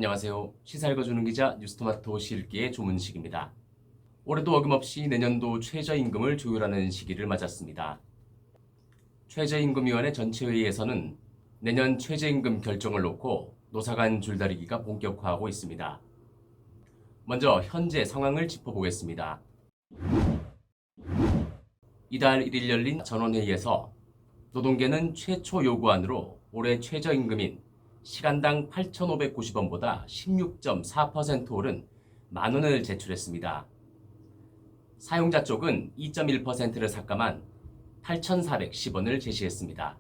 안녕하세요. 시사 읽어주는 기자 뉴스토마토 실기의 조문식입니다. 올해도 어김없이 내년도 최저임금을 조율하는 시기를 맞았습니다. 최저임금위원회 전체회의에서는 내년 최저임금 결정을 놓고 노사 간 줄다리기가 본격화하고 있습니다. 먼저 현재 상황을 짚어보겠습니다. 이달 1일 열린 전원회의에서 노동계는 최초 요구안으로 올해 최저임금인 시간당 8,590원보다 16.4% 오른 만원을 제출했습니다. 사용자 쪽은 2.1%를 삭감한 8,410원을 제시했습니다.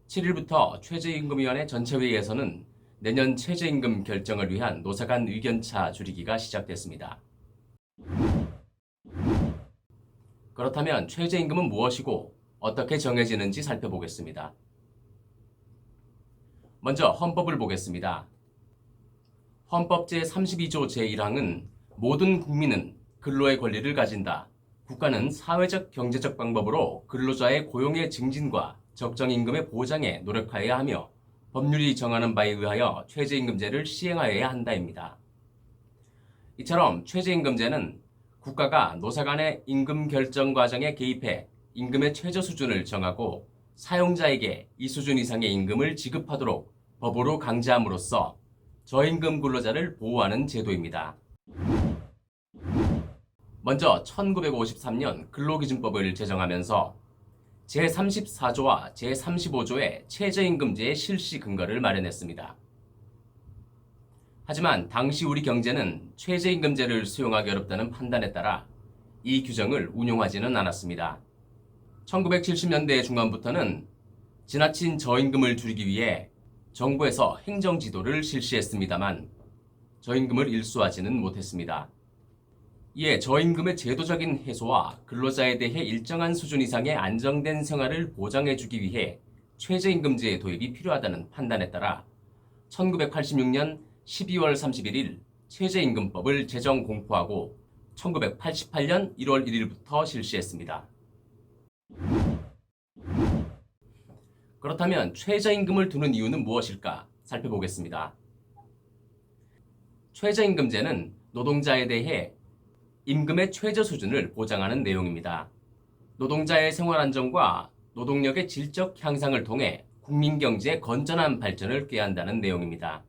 7일부터 최저임금위원회 전체회의에서는 내년 최저임금 결정을 위한 노사 간 의견차 줄이기가 시작됐습니다. 그렇다면 최저임금은 무엇이고 어떻게 정해지는지 살펴보겠습니다. 먼저 헌법을 보겠습니다. 헌법 제32조 제1항은 모든 국민은 근로의 권리를 가진다. 국가는 사회적 경제적 방법으로 근로자의 고용의 증진과 적정 임금의 보장에 노력하여야 하며 법률이 정하는 바에 의하여 최저임금제를 시행하여야 한다입니다. 이처럼 최저임금제는 국가가 노사 간의 임금 결정 과정에 개입해 임금의 최저 수준을 정하고 사용자에게 이 수준 이상의 임금을 지급하도록 법으로 강제함으로써 저임금 근로자를 보호하는 제도입니다. 먼저 1953년 근로기준법을 제정하면서 제34조와 제35조의 최저임금제의 실시 근거를 마련했습니다. 하지만 당시 우리 경제는 최저임금제를 수용하기 어렵다는 판단에 따라 이 규정을 운용하지는 않았습니다. 1970년대 중반부터는 지나친 저임금을 줄이기 위해 정부에서 행정지도를 실시했습니다만 저임금을 일소하지는 못했습니다. 이에 저임금의 제도적인 해소와 근로자에 대해 일정한 수준 이상의 안정된 생활을 보장해주기 위해 최저임금제의 도입이 필요하다는 판단에 따라 1986년 12월 31일 최저임금법을 제정 공포하고 1988년 1월 1일부터 실시했습니다. 그렇다면 최저임금을 두는 이유는 무엇일까 살펴보겠습니다. 최저임금제는 노동자에 대해 임금의 최저 수준을 보장하는 내용입니다. 노동자의 생활 안정과 노동력의 질적 향상을 통해 국민 경제의 건전한 발전을 꾀한다는 내용입니다.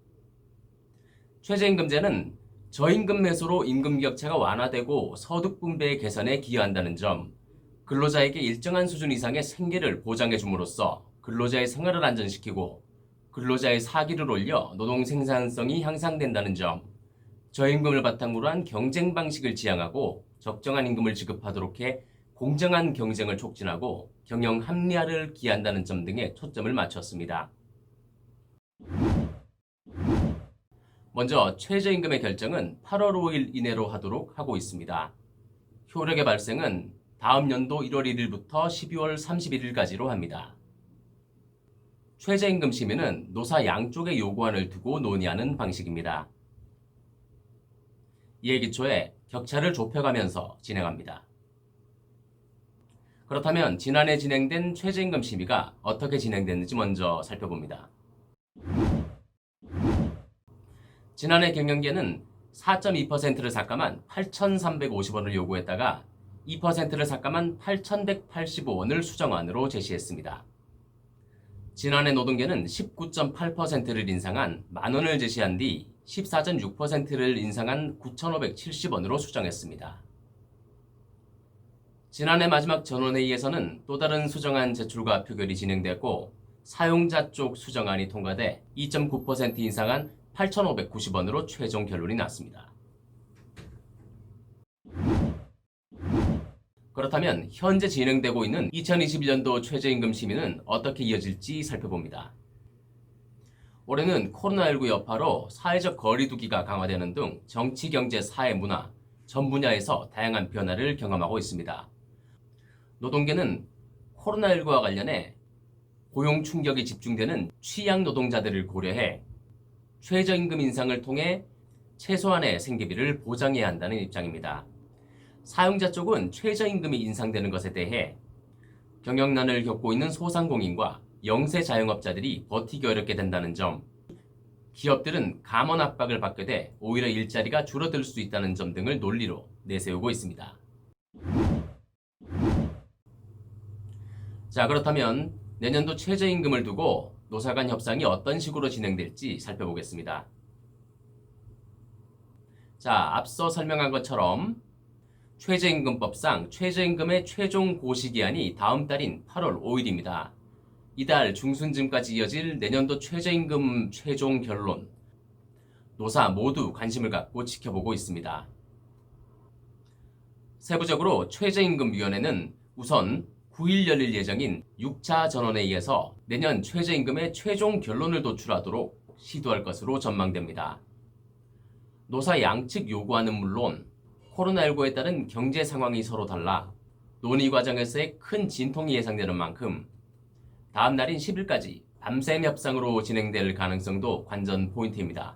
최저임금제는 저임금 매소로 임금 격차가 완화되고 소득 분배 개선에 기여한다는 점, 근로자에게 일정한 수준 이상의 생계를 보장해 줌으로써 근로자의 생활을 안전시키고 근로자의 사기를 올려 노동 생산성이 향상된다는 점, 저임금을 바탕으로 한 경쟁 방식을 지향하고 적정한 임금을 지급하도록 해 공정한 경쟁을 촉진하고 경영 합리화를 기한다는 점 등에 초점을 맞췄습니다. 먼저 최저임금의 결정은 8월 5일 이내로 하도록 하고 있습니다. 효력의 발생은 다음 연도 1월 1일부터 12월 31일까지로 합니다. 최저임금 심의는 노사 양쪽의 요구안을 두고 논의하는 방식입니다. 이에 기초해 격차를 좁혀가면서 진행합니다. 그렇다면 지난해 진행된 최저임금 심의가 어떻게 진행됐는지 먼저 살펴봅니다. 지난해 경영계는 4.2%를 삭감한 8,350원을 요구했다가 2%를 삭감한 8,185원을 수정안으로 제시했습니다. 지난해 노동계는 19.8%를 인상한 만원을 제시한 뒤 14.6%를 인상한 9,570원으로 수정했습니다. 지난해 마지막 전원회의에서는 또 다른 수정안 제출과 표결이 진행됐고 사용자 쪽 수정안이 통과돼 2.9% 인상한 8,590원으로 최종 결론이 났습니다. 그렇다면 현재 진행되고 있는 2021년도 최저임금 심의는 어떻게 이어질지 살펴봅니다. 올해는 코로나19 여파로 사회적 거리두기가 강화되는 등 정치, 경제, 사회, 문화 전 분야에서 다양한 변화를 경험하고 있습니다. 노동계는 코로나19와 관련해 고용 충격이 집중되는 취약 노동자들을 고려해 최저임금 인상을 통해 최소한의 생계비를 보장해야 한다는 입장입니다. 사용자 쪽은 최저임금이 인상되는 것에 대해 경영난을 겪고 있는 소상공인과 영세 자영업자들이 버티기 어렵게 된다는 점, 기업들은 감원 압박을 받게 돼 오히려 일자리가 줄어들 수 있다는 점 등을 논리로 내세우고 있습니다. 자, 그렇다면 내년도 최저임금을 두고 노사 간 협상이 어떤 식으로 진행될지 살펴보겠습니다. 자, 앞서 설명한 것처럼 최저임금법상 최저임금의 최종 고시기한이 다음 달인 8월 5일입니다. 이달 중순쯤까지 이어질 내년도 최저임금 최종 결론, 노사 모두 관심을 갖고 지켜보고 있습니다. 세부적으로 최저임금위원회는 우선 9일 열릴 예정인 6차 전원에 의해서 내년 최저임금의 최종 결론을 도출하도록 시도할 것으로 전망됩니다. 노사 양측 요구안은 물론 코로나19에 따른 경제 상황이 서로 달라 논의 과정에서의 큰 진통이 예상되는 만큼 다음 날인 10일까지 밤샘 협상으로 진행될 가능성도 관전 포인트입니다.